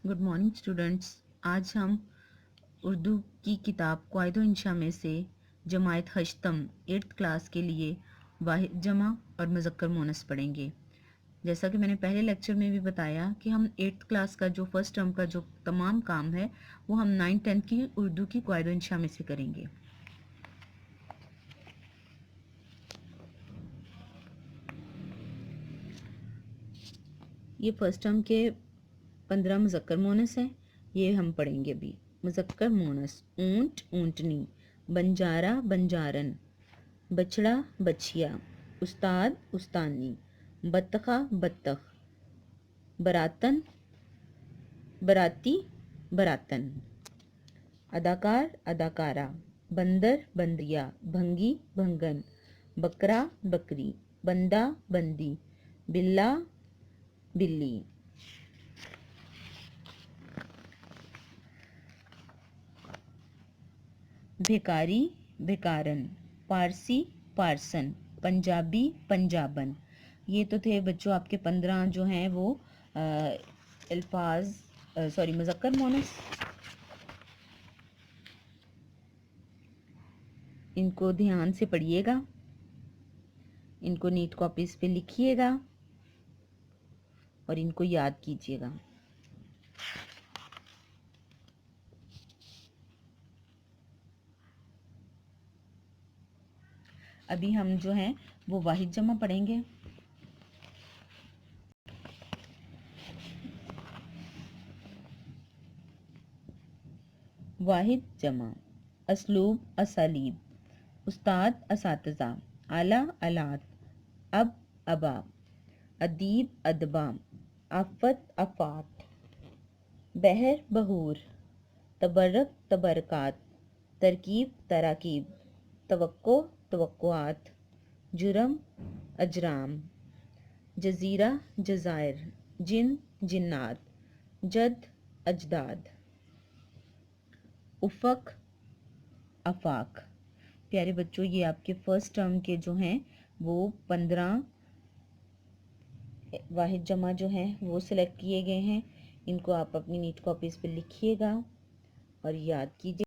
Good morning students. आज हम उर्दू की किताब क़वाइद इंशा में से जमायत हश्तम 8th क्लास के लिए वाहिद जमा और मुज़क्कर मोनस पढ़ेंगे। जैसा कि मैंने पहले लेक्चर में भी बताया कि हम 8th क्लास का जो फर्स्ट टर्म का जो तमाम काम है वो हम 9th-10th की उर्दू की क़वाइद इंशा में से करेंगे। ये फर्स्ट टर्म के 15 मुज़क्कर मोनस हैं, ये हम पढ़ेंगे अभी। मुज़क्कर मोनस: ऊंट ऊंटनी, बंजारा बंजारन, बछड़ा बछिया, उस्ताद उस्तानी, बत्तखा बत्तख, बरातन बराती बरातन, अदाकार अदाकारा, बंदर बंदिया, भंगी भंगन, बकरा बकरी, बंदा बंदी, बिल्ला बिल्ली। भिकारी भिकारन, पारसी पारसन, पंजाबी पंजाबन। ये तो थे बच्चों आपके 15 जो हैं वो मुज़क्कर मोनस। इनको ध्यान से पढ़िएगा, इनको नीट कॉपीज पे लिखिएगा और इनको याद कीजिएगा। अभी हम जो हैं वो वाहिद जमा पढ़ेंगे। वाहिद जमा: असलूब असालीब, उस्ताद असातिज़ा, आला आलात, अब अबा, अदीब अदबा, आफत आफात, बहर बहूर, तबर्रक तबरकात, तरकीब तराकीब, तवक्को तवक्कुआत, जुर्म अजराम, जजीरा जजायर, जिन जिन्नात, जद अजदाद, उफ़क आफाक। प्यारे बच्चों, ये आपके फर्स्ट टर्म के जो हैं वो 15 वाहिद जमा जो हैं वो सिलेक्ट किए गए हैं। इनको आप अपनी नीट कॉपीज़ पे लिखिएगा और याद कीजिए।